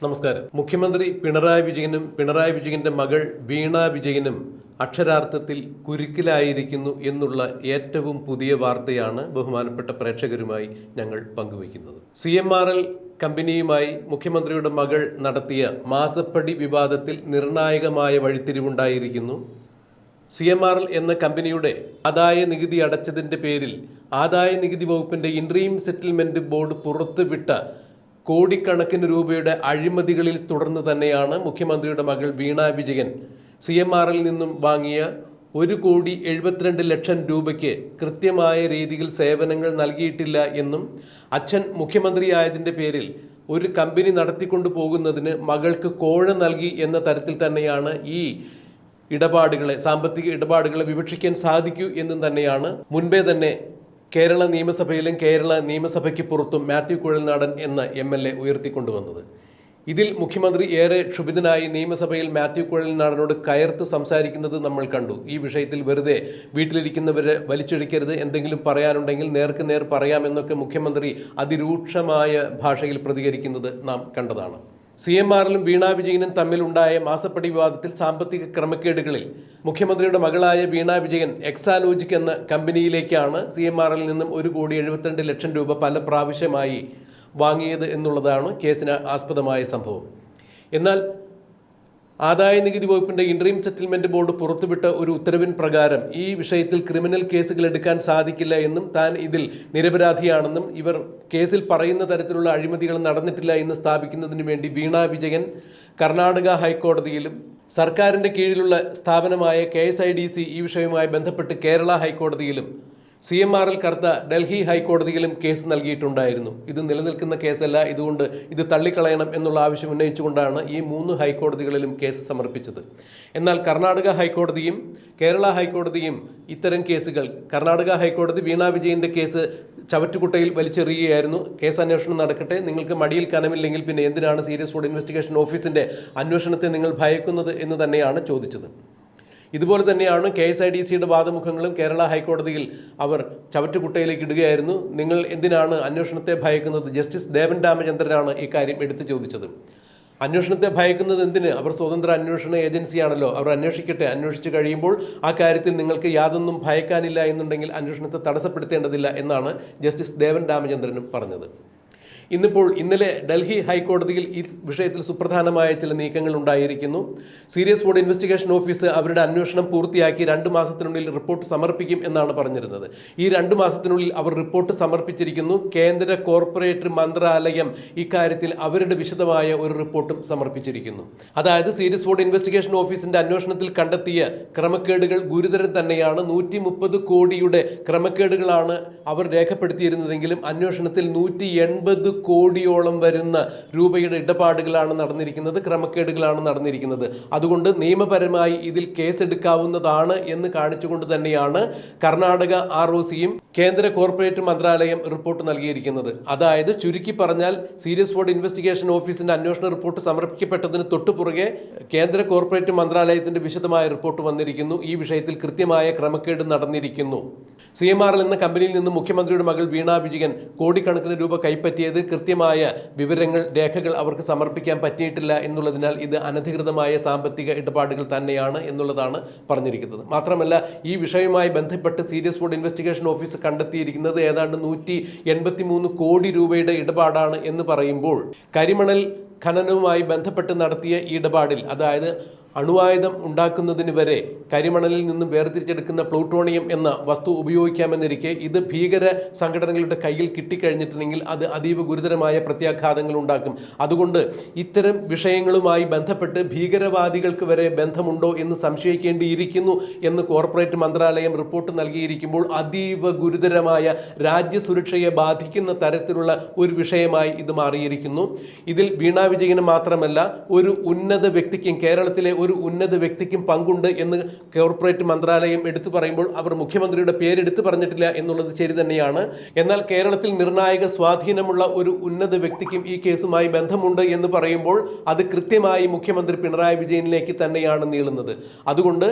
നമസ്കാരം. മുഖ്യമന്ത്രി പിണറായി വിജയനും പിണറായി വിജയന്റെ മകൾ വീണ വിജയനും അക്ഷരാർത്ഥത്തിൽ കുരുക്കിലായിരിക്കുന്നു എന്നുള്ള ഏറ്റവും പുതിയ വാർത്തയാണ് ബഹുമാനപ്പെട്ട പ്രേക്ഷകരുമായി ഞങ്ങൾ പങ്കുവയ്ക്കുന്നത്. CMRL കമ്പനിയുമായി മുഖ്യമന്ത്രിയുടെ മകൾ നടത്തിയ മാസപ്പടി വിവാദത്തിൽ നിർണായകമായ വഴിത്തിരിവുണ്ടായിരിക്കുന്നു. CMRL എന്ന കമ്പനിയുടെ ആദായ നികുതി അടച്ചതിൻ്റെ പേരിൽ ആദായ നികുതി വകുപ്പിന്റെ ഇൻട്രീം സെറ്റിൽമെന്റ് ബോർഡ് പുറത്തുവിട്ട കോടിക്കണക്കിന് രൂപയുടെ അഴിമതികളിൽ തുടർന്ന് തന്നെയാണ് മുഖ്യമന്ത്രിയുടെ മകൾ വീണ വിജയൻ CMRL നിന്നും വാങ്ങിയ 1,72,00,000 രൂപയ്ക്ക് കൃത്യമായ രീതിയിൽ സേവനങ്ങൾ നൽകിയിട്ടില്ല എന്നും അച്ഛൻ മുഖ്യമന്ത്രിയായതിൻ്റെ പേരിൽ ഒരു കമ്പനി നടത്തിക്കൊണ്ടു പോകുന്നതിന് മകൾക്ക് കോഴ നൽകി എന്ന തരത്തിൽ തന്നെയാണ് ഈ സാമ്പത്തിക ഇടപാടുകളെ വിവക്ഷിക്കാൻ സാധിക്കൂ എന്നും തന്നെയാണ് മുൻപേ തന്നെ കേരള നിയമസഭയിലും കേരള നിയമസഭയ്ക്ക് പുറത്തും മാത്യു കുഴൽനാടൻ എന്ന MLA ഉയർത്തിക്കൊണ്ടുവന്നത്. ഇതിൽ മുഖ്യമന്ത്രി ഏറെ ക്ഷുഭിതനായി നിയമസഭയിൽ മാത്യു കുഴൽനാടനോട് കയർത്തു സംസാരിക്കുന്നത് നമ്മൾ കണ്ടു. ഈ വിഷയത്തിൽ വെറുതെ വീട്ടിലിരിക്കുന്നവരെ വലിച്ചൊഴിക്കരുത്, എന്തെങ്കിലും പറയാനുണ്ടെങ്കിൽ നേർക്ക് നേർ പറയാമെന്നൊക്കെ മുഖ്യമന്ത്രി അതിരൂക്ഷമായ ഭാഷയിൽ പ്രതികരിക്കുന്നത് നാം കണ്ടതാണ്. CMRLും വീണ വിജയനും തമ്മിലുണ്ടായ മാസപ്പടി വിവാദത്തിൽ സാമ്പത്തിക ക്രമക്കേടുകളിൽ മുഖ്യമന്ത്രിയുടെ മകളായ വീണ വിജയൻ എക്സാലോജിക് എന്ന കമ്പനിയിലേക്കാണ് CMRLിൽ നിന്നും 1,72,00,000 രൂപ പല പ്രാവശ്യമായി വാങ്ങിയത് എന്നുള്ളതാണ് കേസിന് ആസ്പദമായ സംഭവം. എന്നാൽ ആദായ നികുതി വകുപ്പിന്റെ ഇൻട്രീം സെറ്റിൽമെന്റ് ബോർഡ് പുറത്തുവിട്ട ഒരു ഉത്തരവിൻ പ്രകാരം ഈ വിഷയത്തിൽ ക്രിമിനൽ കേസുകൾ എടുക്കാൻ സാധിക്കില്ല എന്നും താൻ ഇതിൽ നിരപരാധിയാണെന്നും ഇവർ കേസിൽ പറയുന്ന തരത്തിലുള്ള അഴിമതികൾ നടന്നിട്ടില്ല എന്ന് സ്ഥാപിക്കുന്നതിന് വേണ്ടി വീണ വിജയൻ കർണാടക ഹൈക്കോടതിയിലും സർക്കാരിന്റെ കീഴിലുള്ള സ്ഥാപനമായ KSIDC ഈ വിഷയവുമായി ബന്ധപ്പെട്ട് കേരള ഹൈക്കോടതിയിലും CMRL കർത്ത ഡൽഹി ഹൈക്കോടതിയിലും കേസ് നൽകിയിട്ടുണ്ടായിരുന്നു. ഇത് നിലനിൽക്കുന്ന കേസല്ല, ഇതുകൊണ്ട് ഇത് തള്ളിക്കളയണം എന്നുള്ള ആവശ്യം ഉന്നയിച്ചുകൊണ്ടാണ് ഈ 3 ഹൈക്കോടതികളിലും കേസ് സമർപ്പിച്ചത്. എന്നാൽ കർണാടക ഹൈക്കോടതിയും കേരള ഹൈക്കോടതിയും ഇത്തരം കേസുകൾ, കർണാടക ഹൈക്കോടതി വീണ വിജയന്റെ കേസ് ചവറ്റുകുട്ടയിൽ വലിച്ചെറിയുകയായിരുന്നു. കേസ് അന്വേഷണം നടക്കട്ടെ, നിങ്ങൾക്ക് മടിയിൽ കനമില്ലെങ്കിൽ പിന്നെ എന്തിനാണ് സീരിയസ് ഫ്രോഡ് ഇൻവെസ്റ്റിഗേഷൻ ഓഫീസിന്റെ അന്വേഷണത്തെ നിങ്ങൾ ഭയക്കുന്നത് എന്ന് തന്നെയാണ് ചോദിച്ചത്. ഇതുപോലെ തന്നെയാണ് KSIDCയുടെ വാദമുഖങ്ങളും കേരള ഹൈക്കോടതിയിൽ അവർ ചവറ്റുകുട്ടയിലേക്ക് ഇടുകയായിരുന്നു. നിങ്ങൾ എന്തിനാണ് അന്വേഷണത്തെ ഭയക്കുന്നത്? ജസ്റ്റിസ് ദേവൻ രാമചന്ദ്രനാണ് ഇക്കാര്യം എടുത്തു ചോദിച്ചത്. അന്വേഷണത്തെ ഭയക്കുന്നത് എന്തിന്? അവർ സ്വതന്ത്ര അന്വേഷണ ഏജൻസിയാണല്ലോ, അവർ അന്വേഷിക്കട്ടെ. അന്വേഷിച്ച് കഴിയുമ്പോൾ ആ കാര്യത്തിൽ നിങ്ങൾക്ക് യാതൊന്നും ഭയക്കാനില്ല എന്നുണ്ടെങ്കിൽ അന്വേഷണത്തെ തടസ്സപ്പെടുത്തേണ്ടതില്ല എന്നാണ് ജസ്റ്റിസ് ദേവൻ രാമചന്ദ്രനും പറഞ്ഞത്. ഇന്നലെ ഡൽഹി ഹൈക്കോടതിയിൽ ഈ വിഷയത്തിൽ സുപ്രധാനമായ ചില നീക്കങ്ങൾ ഉണ്ടായിരിക്കുന്നു. സീരിയസ് ഫ്രോഡ് ഇൻവെസ്റ്റിഗേഷൻ ഓഫീസ് അവരുടെ അന്വേഷണം പൂർത്തിയാക്കി 2 മാസത്തിനുള്ളിൽ റിപ്പോർട്ട് സമർപ്പിക്കും എന്നാണ് പറഞ്ഞിരുന്നത്. ഈ 2 മാസത്തിനുള്ളിൽ അവർ റിപ്പോർട്ട് സമർപ്പിച്ചിരിക്കുന്നു. കേന്ദ്ര കോർപ്പറേറ്റ് മന്ത്രാലയം ഇക്കാര്യത്തിൽ അവരുടെ വിശദമായ ഒരു റിപ്പോർട്ടും സമർപ്പിച്ചിരിക്കുന്നു. അതായത് സീരിയസ് ഫ്രോഡ് ഇൻവെസ്റ്റിഗേഷൻ ഓഫീസിന്റെ അന്വേഷണത്തിൽ കണ്ടെത്തിയ ക്രമക്കേടുകൾ ഗുരുതരം തന്നെയാണ്. 130 കോടിയുടെ ക്രമക്കേടുകളാണ് അവർ രേഖപ്പെടുത്തിയിരുന്നതെങ്കിലും അന്വേഷണത്തിൽ 180 കോടിയോളം വരുന്ന രൂപയുടെ ഇടപാടുകളാണ് നടന്നിരിക്കുന്നത്, ക്രമക്കേടുകളാണ് നടന്നിരിക്കുന്നത്. അതുകൊണ്ട് നിയമപരമായി ഇതിൽ കേസെടുക്കാവുന്നതാണ് എന്ന് കാണിച്ചുകൊണ്ട് തന്നെയാണ് കർണാടക ROCയും കേന്ദ്ര കോർപ്പറേറ്റ് മന്ത്രാലയം റിപ്പോർട്ട് നൽകിയിരിക്കുന്നത്. അതായത് ചുരുക്കി പറഞ്ഞാൽ സീരിയസ് ഫ്രോഡ് ഇൻവെസ്റ്റിഗേഷൻ ഓഫീസിന്റെ അന്വേഷണ റിപ്പോർട്ട് സമർപ്പിക്കപ്പെട്ടതിന് തൊട്ടുപുറകെ കേന്ദ്ര കോർപ്പറേറ്റ് മന്ത്രാലയത്തിന്റെ വിശദമായ റിപ്പോർട്ട് വന്നിരിക്കുന്നു. ഈ വിഷയത്തിൽ കൃത്യമായ ക്രമക്കേട് നടന്നിരിക്കുന്നു. CMRL എന്ന കമ്പനിയിൽ നിന്ന് മുഖ്യമന്ത്രിയുടെ മകൾ വീണ വിജയൻ കോടിക്കണക്കിന് രൂപ കൈപ്പറ്റിയത് കൃത്യമായ വിവരങ്ങൾ, രേഖകൾ അവർക്ക് സമർപ്പിക്കാൻ പറ്റിയിട്ടില്ല എന്നുള്ളതിനാൽ ഇത് അനധികൃതമായ സാമ്പത്തിക ഇടപാടുകൾ തന്നെയാണ് എന്നുള്ളതാണ് പറഞ്ഞിരിക്കുന്നത്. മാത്രമല്ല ഈ വിഷയവുമായി ബന്ധപ്പെട്ട് സീരിയസ് ഫ്രോഡ് ഇൻവെസ്റ്റിഗേഷൻ ഓഫീസ് കണ്ടെത്തിയിരിക്കുന്നത് ഏതാണ്ട് 183 കോടി രൂപയുടെ ഇടപാടാണ് എന്ന് പറയുമ്പോൾ കരിമണൽ ഖനനവുമായി ബന്ധപ്പെട്ട് നടത്തിയ ഈ ഇടപാടിൽ, അതായത് അണുവായുധം ഉണ്ടാക്കുന്നതിന് വരെ കരിമണലിൽ നിന്നും വേർതിരിച്ചെടുക്കുന്ന പ്ലൂട്ടോണിയം എന്ന വസ്തു ഉപയോഗിക്കാമെന്നിരിക്കെ ഇത് ഭീകര സംഘടനകളുടെ കയ്യിൽ കിട്ടിക്കഴിഞ്ഞിട്ടുണ്ടെങ്കിൽ അത് അതീവ ഗുരുതരമായ പ്രത്യാഘാതങ്ങൾ ഉണ്ടാക്കും. അതുകൊണ്ട് ഇത്തരം വിഷയങ്ങളുമായി ബന്ധപ്പെട്ട് ഭീകരവാദികൾക്ക് വരെ ബന്ധമുണ്ടോ എന്ന് സംശയിക്കേണ്ടിയിരിക്കുന്നു എന്ന് കോർപ്പറേറ്റ് മന്ത്രാലയം റിപ്പോർട്ട് നൽകിയിരിക്കുമ്പോൾ അതീവ ഗുരുതരമായ രാജ്യസുരക്ഷയെ ബാധിക്കുന്ന തരത്തിലുള്ള ഒരു വിഷയമായി ഇത് മാറിയിരിക്കുന്നു. ഇതിൽ വീണ വിജയന് മാത്രമല്ല ഒരു ഉന്നത വ്യക്തിക്കും, കേരളത്തിലെ ഒരു ഉന്നത വ്യക്തിക്കും പങ്കുണ്ട് എന്ന് കോർപ്പറേറ്റ് മന്ത്രാലയം എടുത്തു പറയുമ്പോൾ അവർ മുഖ്യമന്ത്രിയുടെ പേരെടുത്ത് പറഞ്ഞിട്ടില്ല എന്നുള്ളത് ശരി തന്നെയാണ്. എന്നാൽ കേരളത്തിൽ നിർണായക സ്വാധീനമുള്ള ഒരു ഉന്നത വ്യക്തിക്കും ഈ കേസുമായി ബന്ധമുണ്ട് എന്ന് പറയുമ്പോൾ അത് കൃത്യമായി മുഖ്യമന്ത്രി പിണറായി വിജയനിലേക്ക് തന്നെയാണ് നീളുന്നത്. അതുകൊണ്ട്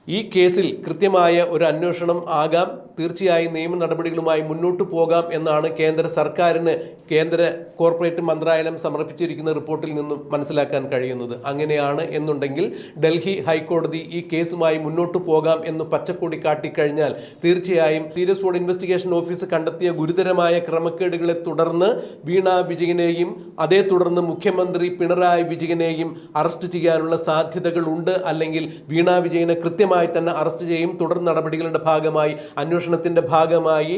ഈ കേസിൽ കൃത്യമായ ഒരു അന്വേഷണം ആകാം. തീർച്ചയായും നിയമ നടപടികളുമായി മുന്നോട്ട് പോകാം എന്നാണ് കേന്ദ്ര സർക്കാരിന് കേന്ദ്ര കോർപ്പറേറ്റ് മന്ത്രാലയം സമർപ്പിച്ചിരിക്കുന്ന റിപ്പോർട്ടിൽ നിന്നും മനസ്സിലാക്കാൻ കഴിയുന്നത്. അങ്ങനെയാണ് എന്നുണ്ടെങ്കിൽ ഡൽഹി ഹൈക്കോടതി ഈ കേസുമായി മുന്നോട്ട് പോകാം എന്ന് പച്ചക്കൊടി കാട്ടിക്കഴിഞ്ഞാൽ തീർച്ചയായും സീരിയസ് ഫ്രോഡ് ഇൻവെസ്റ്റിഗേഷൻ ഓഫീസ് കണ്ടെത്തിയ ഗുരുതരമായ ക്രമക്കേടുകളെ തുടർന്ന് വീണ വിജയനെയും അതേ തുടർന്ന് മുഖ്യമന്ത്രി പിണറായി വിജയനെയും അറസ്റ്റ് ചെയ്യാനുള്ള സാധ്യതകളുണ്ട്. അല്ലെങ്കിൽ വീണ വിജയനെ കൃത്യമായി തന്നെ അറസ്റ്റ് ചെയ്യും. തുടർ നടപടികളുടെ ഭാഗമായി, അന്വേഷണത്തിന്റെ ഭാഗമായി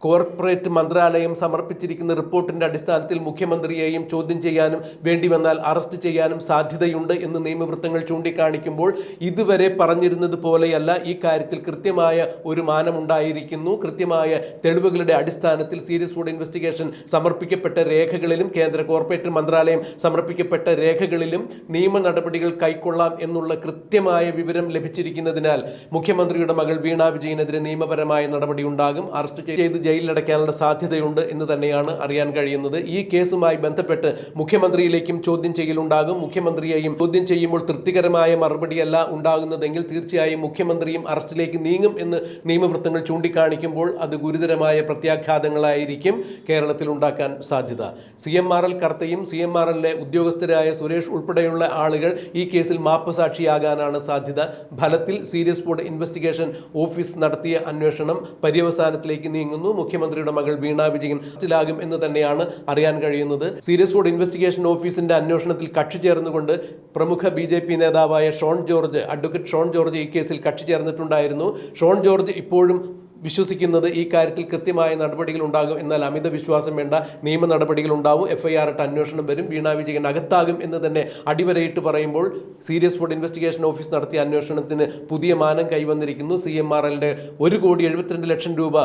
കോർപ്പറേറ്റ് മന്ത്രാലയം സമർപ്പിച്ചിരിക്കുന്ന റിപ്പോർട്ടിന്റെ അടിസ്ഥാനത്തിൽ മുഖ്യമന്ത്രിയെയും ചോദ്യം ചെയ്യാനും വേണ്ടി വന്നാൽ അറസ്റ്റ് ചെയ്യാനും സാധ്യതയുണ്ട് എന്ന് നിയമവൃത്തങ്ങൾ ചൂണ്ടിക്കാണിക്കുമ്പോൾ ഇതുവരെ പറഞ്ഞിരുന്നത് പോലെയല്ല ഈ കാര്യത്തിൽ കൃത്യമായ ഒരു മാനമുണ്ടായിരിക്കുന്നു. കൃത്യമായ തെളിവുകളുടെ അടിസ്ഥാനത്തിൽ സീരിയസ് ഫ്രോഡ് ഇൻവെസ്റ്റിഗേഷൻ സമർപ്പിക്കപ്പെട്ട രേഖകളിലും കേന്ദ്ര കോർപ്പറേറ്റ് മന്ത്രാലയം സമർപ്പിക്കപ്പെട്ട രേഖകളിലും നിയമ നടപടികൾ കൈക്കൊള്ളാം എന്നുള്ള കൃത്യമായ വിവരം ലഭിച്ചിരിക്കുന്നതിനാൽ മുഖ്യമന്ത്രിയുടെ മകൾ വീണ വിജയനെതിരെ നിയമപരമായ നടപടി ഉണ്ടാകും. അറസ്റ്റ് ചെയ്ത് ജയിലിലടയ്ക്കാനുള്ള സാധ്യതയുണ്ട് എന്ന് തന്നെയാണ് അറിയാൻ കഴിയുന്നത്. ഈ കേസുമായി ബന്ധപ്പെട്ട് മുഖ്യമന്ത്രിയിലേക്കും ചോദ്യം ചെയ്യലുണ്ടാകും. മുഖ്യമന്ത്രിയെയും ചോദ്യം ചെയ്യുമ്പോൾ തൃപ്തികരമായ മറുപടിയല്ല ഉണ്ടാകുന്നതെങ്കിൽ തീർച്ചയായും മുഖ്യമന്ത്രിയും അറസ്റ്റിലേക്ക് നീങ്ങും എന്ന് നിയമവൃത്തങ്ങൾ ചൂണ്ടിക്കാണിക്കുമ്പോൾ അത് ഗുരുതരമായ പ്രത്യാഘാതങ്ങളായിരിക്കും കേരളത്തിൽ ഉണ്ടാക്കാൻ സാധ്യത. CMRL കർത്തയും CMRLലെ ഉദ്യോഗസ്ഥരായ സുരേഷ് ഉൾപ്പെടെയുള്ള ആളുകൾ ഈ കേസിൽ മാപ്പ് സാക്ഷിയാകാനാണ് സാധ്യത. ഫലത്തിൽ സീരിയസ് ഫ്രോഡ് ഇൻവെസ്റ്റിഗേഷൻ ഓഫീസ് നടത്തിയ അന്വേഷണം പര്യവസാനത്തിലേക്ക് നീങ്ങുന്നു. മുഖ്യമന്ത്രിയുടെ മകൾ വീണ വിജയൻ അറസ്റ്റിലാകും എന്ന് തന്നെയാണ് അറിയാൻ കഴിയുന്നത്. സീരിയസ് ഫ്രോഡ് ഇൻവെസ്റ്റിഗേഷൻ ഓഫീസിന്റെ അന്വേഷണത്തിൽ കക്ഷി ചേർന്നുകൊണ്ട് പ്രമുഖ BJP നേതാവായ അഡ്വക്കേറ്റ് ഷോൺ ജോർജ് ഈ കേസിൽ കക്ഷി ചേർന്നിട്ടുണ്ടായിരുന്നു. ഷോൺ ജോർജ് ഇപ്പോഴും വിശ്വസിക്കുന്നത് ഈ കാര്യത്തിൽ കൃത്യമായ നടപടികൾ ഉണ്ടാകും. എന്നാൽ അമിത വിശ്വാസം വേണ്ട, നിയമ നടപടികൾ ഉണ്ടാവും, FIR ഇട്ട് അന്വേഷണം വരും, വീണ വിജയൻ അകത്താകും എന്ന് തന്നെ അടിവരയിട്ട് പറയുമ്പോൾ സീരിയസ് ഫ്രോഡ് ഇൻവെസ്റ്റിഗേഷൻ ഓഫീസ് നടത്തിയ അന്വേഷണത്തിന് പുതിയ മാനം കൈവന്നിരിക്കുന്നു. CMRLന്റെ 1,72,00,000 രൂപ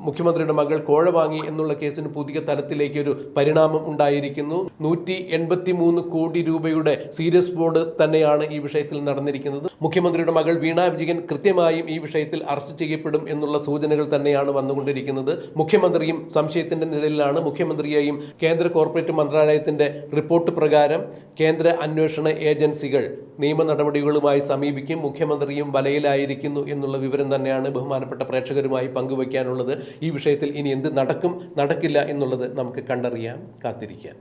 മുഖ്യമന്ത്രിയുടെ മകൾ കോഴ വാങ്ങി എന്നുള്ള കേസിന് പുതിയ തലത്തിലേക്ക് ഒരു പരിണാമം ഉണ്ടായിരിക്കുന്നു. 183 കോടി രൂപയുടെ സീരിയസ് ഫ്രോഡ് തന്നെയാണ് ഈ വിഷയത്തിൽ നടന്നിരിക്കുന്നത്. മുഖ്യമന്ത്രിയുടെ മകൾ വീണ വിജയൻ കൃത്യമായും ഈ വിഷയത്തിൽ അറസ്റ്റ് ചെയ്യപ്പെടും എന്നുള്ള സൂചനകൾ തന്നെയാണ് വന്നുകൊണ്ടിരിക്കുന്നത്. മുഖ്യമന്ത്രിയും സംശയത്തിന്റെ നിഴലിലാണ്. മുഖ്യമന്ത്രിയെയും കേന്ദ്ര കോർപ്പറേറ്റ് മന്ത്രാലയത്തിന്റെ റിപ്പോർട്ട് പ്രകാരം കേന്ദ്ര അന്വേഷണ ഏജൻസികൾ നിയമ നടപടികളുമായി സമീപിക്കും. മുഖ്യമന്ത്രിയും വലയിലായിരിക്കുന്നു എന്നുള്ള വിവരം തന്നെയാണ് ബഹുമാനപ്പെട്ട പ്രേക്ഷകരുമായി പങ്കുവയ്ക്കാനുള്ളത്. ഈ വിഷയത്തിൽ ഇനി എന്ത് നടക്കും നടക്കില്ല എന്നുള്ളത് നമുക്ക് കണ്ടറിയാം, കാത്തിരിക്കാം.